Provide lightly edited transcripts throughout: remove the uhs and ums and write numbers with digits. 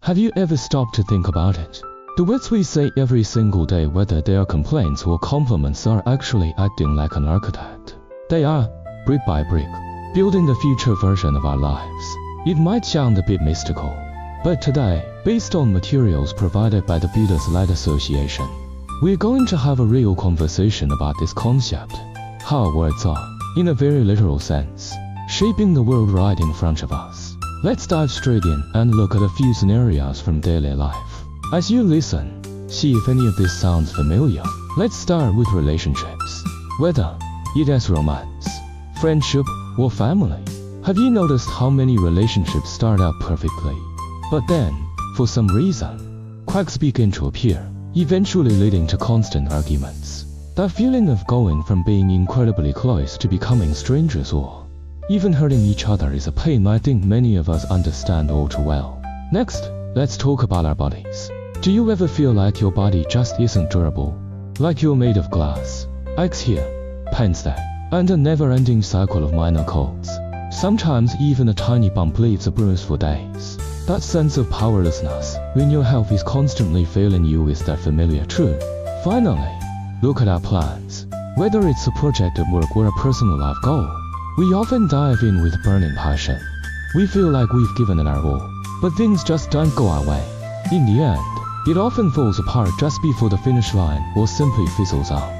Have you ever stopped to think about it? The words we say every single day, whether they are complaints or compliments, are actually acting like an architect. They are, brick by brick, building the future version of our lives. It might sound a bit mystical, but today, based on materials provided by the Buddha's Light Association, we're going to have a real conversation about this concept, how words are, in a very literal sense, shaping the world right in front of us. Let's dive straight in and look at a few scenarios from daily life. As you listen, see if any of this sounds familiar. Let's start with relationships. Whether it is romance, friendship, or family. Have you noticed how many relationships start out perfectly, but then, for some reason, cracks begin to appear, eventually leading to constant arguments? That feeling of going from being incredibly close to becoming strangers or even hurting each other is a pain I think many of us understand all too well. Next, let's talk about our bodies. Do you ever feel like your body just isn't durable? Like you're made of glass? Aches here, pains there, and a never-ending cycle of minor colds. Sometimes even a tiny bump leaves a bruise for days. That sense of powerlessness when your health is constantly failing you is that familiar truth. Finally, look at our plans. Whether it's a project at work or a personal life goal, we often dive in with burning passion. We feel like we've given it our all, but things just don't go our way. In the end, it often falls apart just before the finish line or simply fizzles out.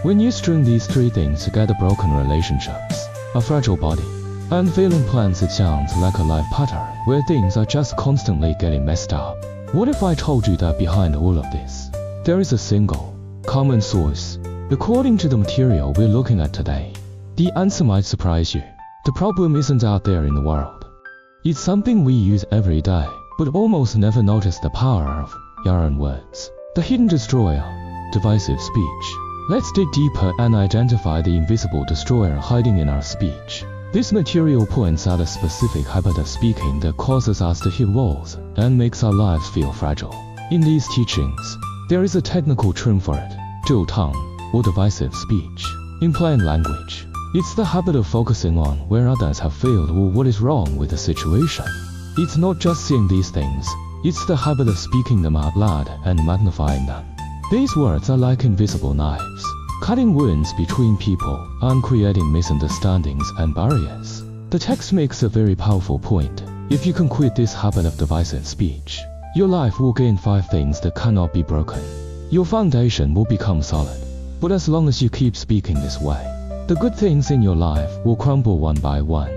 When you string these three things together, broken relationships, a fragile body, and failing plans, it sounds like a life pattern where things are just constantly getting messed up. What if I told you that behind all of this, there is a single, common source? According to the material we're looking at today, the answer might surprise you. The problem isn't out there in the world. It's something we use every day, but almost never notice the power of our own words. The hidden destroyer, divisive speech. Let's dig deeper and identify the invisible destroyer hiding in our speech. This material points out a specific habit of speaking that causes us to hit walls and makes our lives feel fragile. In these teachings, there is a technical term for it, 旧tongue, or divisive speech. In plain language, it's the habit of focusing on where others have failed or what is wrong with the situation. It's not just seeing these things, it's the habit of speaking them out loud and magnifying them. These words are like invisible knives, cutting wounds between people and creating misunderstandings and barriers. The text makes a very powerful point. If you can quit this habit of divisive speech, your life will gain 5 things that cannot be broken. Your foundation will become solid. But as long as you keep speaking this way, the good things in your life will crumble one by one.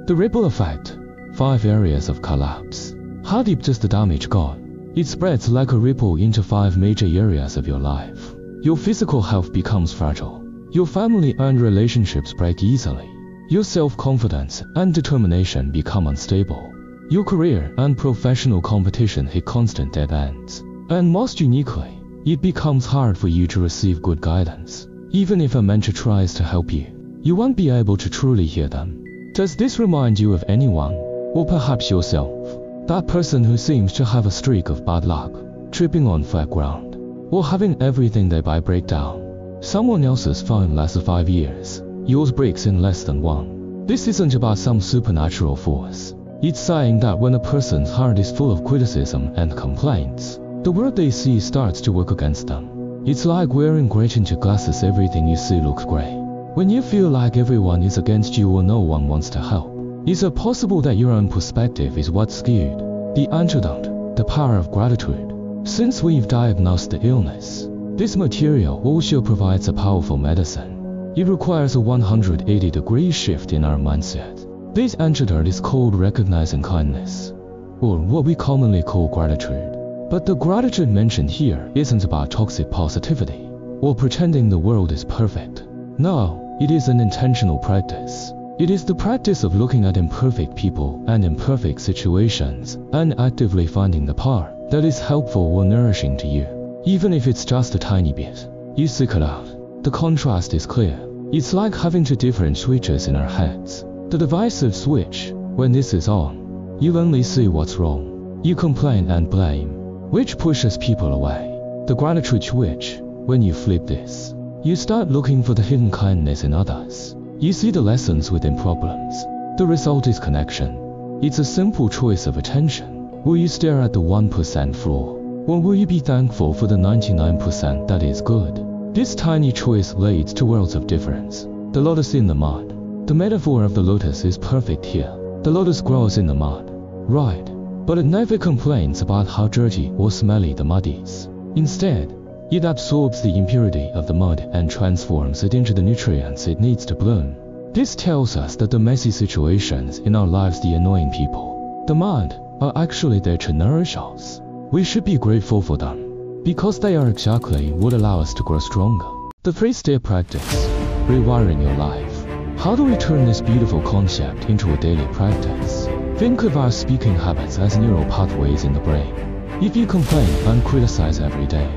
The ripple effect, 5 areas of collapse. How deep does the damage go? It spreads like a ripple into 5 major areas of your life. Your physical health becomes fragile. Your family and relationships break easily. Your self-confidence and determination become unstable. Your career and professional competition hit constant dead ends. And most uniquely, it becomes hard for you to receive good guidance. Even if a mentor tries to help you, you won't be able to truly hear them. Does this remind you of anyone? Or perhaps yourself? That person who seems to have a streak of bad luck, tripping on flat ground, or having everything they buy break down. Someone else's phone lasts 5 years, yours breaks in less than 1. This isn't about some supernatural force. It's saying that when a person's heart is full of criticism and complaints, the world they see starts to work against them. It's like wearing great-tinted glasses. Everything you see looks grey. When you feel like everyone is against you or no one wants to help, is it possible that your own perspective is what's skewed? The antidote, the power of gratitude. Since we've diagnosed the illness, this material also provides a powerful medicine. It requires a 180-degree shift in our mindset. This antidote is called recognizing kindness, or what we commonly call gratitude. But the gratitude mentioned here isn't about toxic positivity, or pretending the world is perfect. No, it is an intentional practice. It is the practice of looking at imperfect people and imperfect situations and actively finding the part that is helpful or nourishing to you. Even if it's just a tiny bit, you seek it out. The contrast is clear. It's like having 2 different switches in our heads. The divisive switch, when this is on, you only see what's wrong. You complain and blame, which pushes people away. The gratitude switch, when you flip this, you start looking for the hidden kindness in others. You see the lessons within problems. The result is connection. It's a simple choice of attention. Will you stare at the 1% flaw? Or will you be thankful for the 99% that is good? This tiny choice leads to worlds of difference. The lotus in the mud. The metaphor of the lotus is perfect here. The lotus grows in the mud. Right. But it never complains about how dirty or smelly the mud is. Instead, it absorbs the impurity of the mud and transforms it into the nutrients it needs to bloom. This tells us that the messy situations in our lives, the annoying people, the mud, are actually there to nourish us. We should be grateful for them, because they are exactly what allow us to grow stronger. The 3-step practice, rewiring your life. How do we turn this beautiful concept into a daily practice? Think of our speaking habits as neural pathways in the brain. If you complain and criticize every day,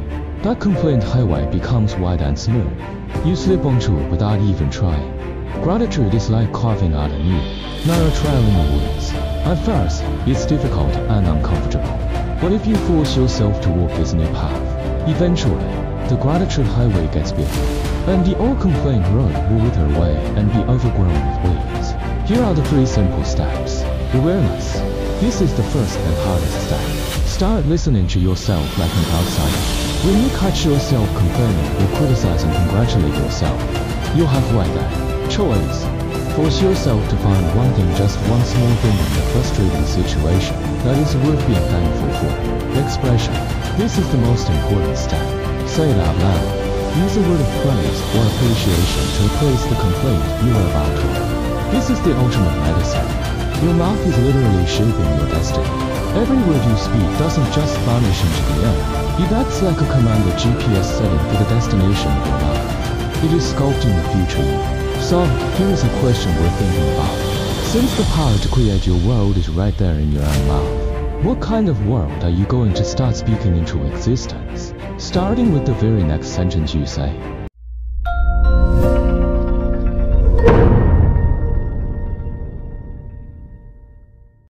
that complaint highway becomes wide and smooth. You slip onto it without even trying. Gratitude is like carving out a new, narrow trail in the woods. At first, it's difficult and uncomfortable. But if you force yourself to walk this new path, eventually, the gratitude highway gets bigger, and the old complaint road will wither away and be overgrown with weeds. Here are the 3 simple steps. Awareness. This is the first and hardest step. Start listening to yourself like an outsider. When you catch yourself complaining or criticizing, congratulate yourself. You're halfway there. Choice. Force yourself to find one thing, just one small thing in the frustrating situation that is worth being thankful for. Expression. This is the most important step. Say it out loud. Use a word of praise or appreciation to replace the complaint you are about to utter. This is the ultimate medicine. Your mouth is literally shaping your destiny. Every word you speak doesn't just vanish into the air. It acts like a commanded GPS setting for the destination of your life. It is sculpting the future you. So, here is a question worth thinking about. Since the power to create your world is right there in your own mouth, what kind of world are you going to start speaking into existence? Starting with the very next sentence you say.